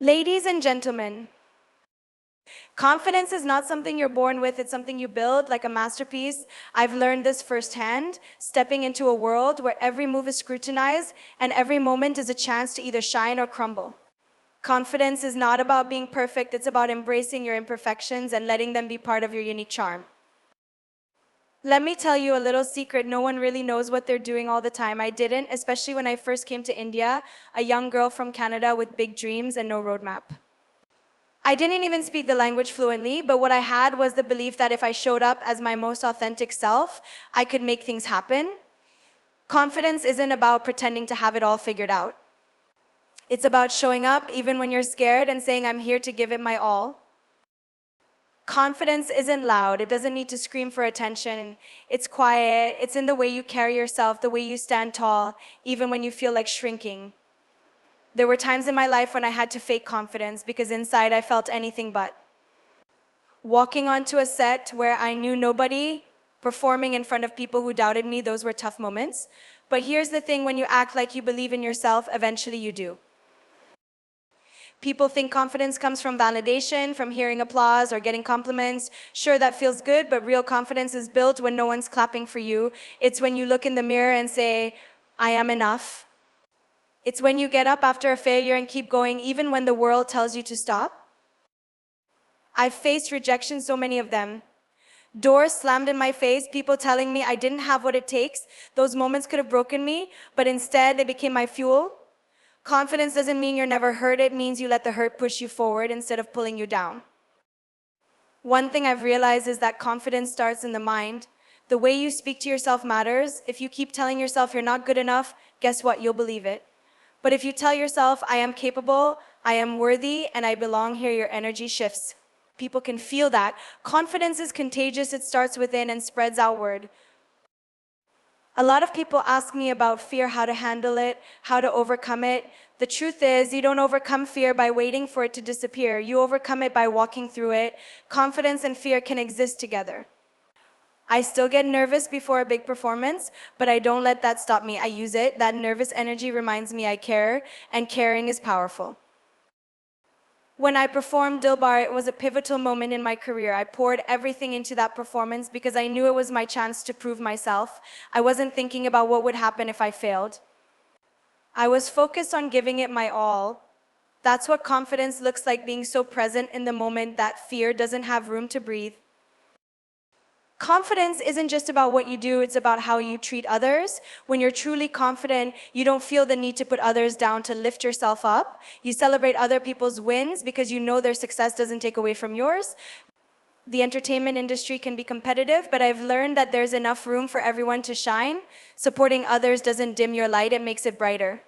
Ladies and gentlemen, confidence is not something you're born with, it's something you build like a masterpiece. I've learned this firsthand, stepping into a world where every move is scrutinized and every moment is a chance to either shine or crumble. Confidence is not about being perfect, it's about embracing your imperfections and letting them be part of your unique charm. Let me tell you a little secret. No one really knows what they're doing all the time. I didn't, especially when I first came to India, a young girl from Canada with big dreams and no roadmap. I didn't even speak the language fluently, but what I had was the belief that if I showed up as my most authentic self, I could make things happen. Confidence isn't about pretending to have it all figured out. It's about showing up even when you're scared and saying, I'm here to give it my all. Confidence isn't loud. It doesn't need to scream for attention. It's quiet. It's in the way you carry yourself, the way you stand tall, even when you feel like shrinking. There were times in my life when I had to fake confidence because inside I felt anything but. Walking onto a set where I knew nobody, performing in front of people who doubted me, those were tough moments. But here's the thing, when you act like you believe in yourself, eventually you do. People think confidence comes from validation, from hearing applause or getting compliments. Sure, that feels good, but real confidence is built when no one's clapping for you. It's when you look in the mirror and say, I am enough. It's when you get up after a failure and keep going, even when the world tells you to stop. I've faced rejection, so many of them. Doors slammed in my face, people telling me I didn't have what it takes. Those moments could have broken me, but instead they became my fuel. Confidence doesn't mean you're never hurt, it means you let the hurt push you forward instead of pulling you down. One thing I've realized is that confidence starts in the mind. The way you speak to yourself matters. If you keep telling yourself you're not good enough, guess what? You'll believe it. But if you tell yourself, I am capable, I am worthy, and I belong here, your energy shifts. People can feel that. Confidence is contagious, it starts within and spreads outward. A lot of people ask me about fear, how to handle it, how to overcome it. The truth is, you don't overcome fear by waiting for it to disappear. You overcome it by walking through it. Confidence and fear can exist together. I still get nervous before a big performance, but I don't let that stop me. I use it. That nervous energy reminds me I care, and caring is powerful. When I performed Dilbar, it was a pivotal moment in my career. I poured everything into that performance because I knew it was my chance to prove myself. I wasn't thinking about what would happen if I failed. I was focused on giving it my all. That's what confidence looks like, being so present in the moment that fear doesn't have room to breathe. Confidence isn't just about what you do, it's about how you treat others. When you're truly confident, you don't feel the need to put others down to lift yourself up. You celebrate other people's wins because you know their success doesn't take away from yours. The entertainment industry can be competitive, but I've learned that there's enough room for everyone to shine. Supporting others doesn't dim your light, it makes it brighter.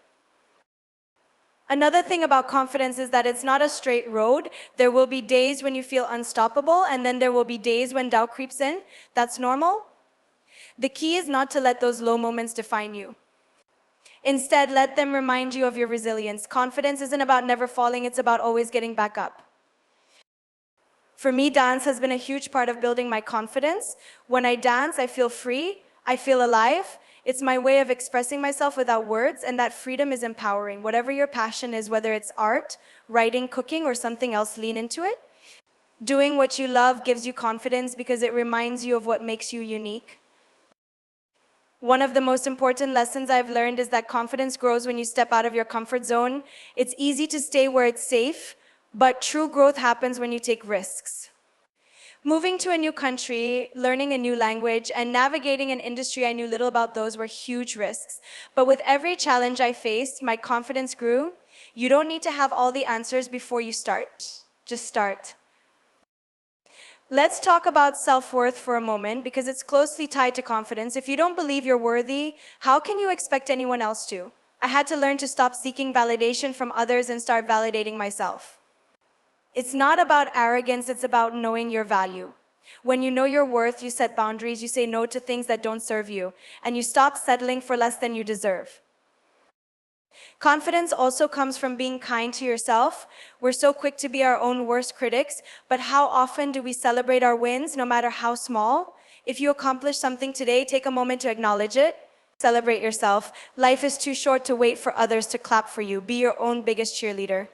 Another thing about confidence is that it's not a straight road. There will be days when you feel unstoppable, and then there will be days when doubt creeps in. That's normal. The key is not to let those low moments define you. Instead, let them remind you of your resilience. Confidence isn't about never falling, it's about always getting back up. For me, dance has been a huge part of building my confidence. When I dance, I feel free, I feel alive. It's my way of expressing myself without words, and that freedom is empowering. Whatever your passion is, whether it's art, writing, cooking, or something else, lean into it. Doing what you love gives you confidence because it reminds you of what makes you unique. One of the most important lessons I've learned is that confidence grows when you step out of your comfort zone. It's easy to stay where it's safe, but true growth happens when you take risks. Moving to a new country, learning a new language, and navigating an industry I knew little about, those were huge risks. But with every challenge I faced, my confidence grew. You don't need to have all the answers before you start. Just start. Let's talk about self-worth for a moment because it's closely tied to confidence. If you don't believe you're worthy, how can you expect anyone else to? I had to learn to stop seeking validation from others and start validating myself. It's not about arrogance, it's about knowing your value. When you know your worth, you set boundaries, you say no to things that don't serve you, and you stop settling for less than you deserve. Confidence also comes from being kind to yourself. We're so quick to be our own worst critics, but how often do we celebrate our wins, no matter how small? If you accomplish something today, take a moment to acknowledge it. Celebrate yourself. Life is too short to wait for others to clap for you. Be your own biggest cheerleader.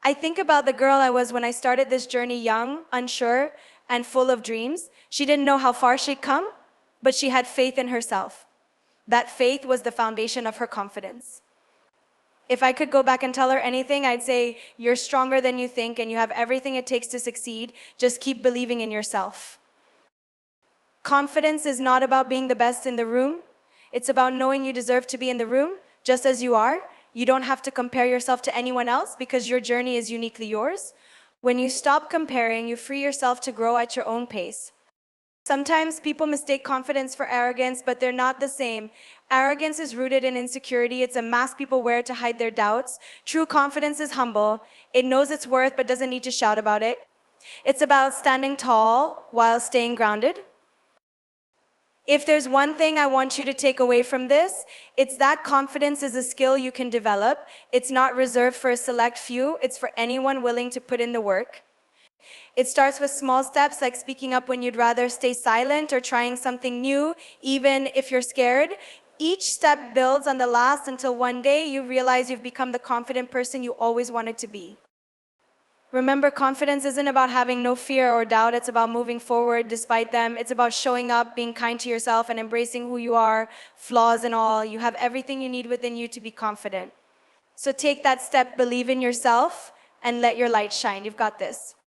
I think about the girl I was when I started this journey young, unsure, and full of dreams. She didn't know how far she'd come, but she had faith in herself. That faith was the foundation of her confidence. If I could go back and tell her anything, I'd say, you're stronger than you think and you have everything it takes to succeed. Just keep believing in yourself. Confidence is not about being the best in the room. It's about knowing you deserve to be in the room just as you are. You don't have to compare yourself to anyone else because your journey is uniquely yours. When you stop comparing, you free yourself to grow at your own pace. Sometimes people mistake confidence for arrogance, but they're not the same. Arrogance is rooted in insecurity. It's a mask people wear to hide their doubts. True confidence is humble. It knows its worth, but doesn't need to shout about it. It's about standing tall while staying grounded. If there's one thing I want you to take away from this, it's that confidence is a skill you can develop. It's not reserved for a select few. It's for anyone willing to put in the work. It starts with small steps like speaking up when you'd rather stay silent or trying something new, even if you're scared. Each step builds on the last until one day you realize you've become the confident person you always wanted to be. Remember, confidence isn't about having no fear or doubt. It's about moving forward despite them. It's about showing up, being kind to yourself, and embracing who you are, flaws and all. You have everything you need within you to be confident. So take that step, believe in yourself, and let your light shine. You've got this.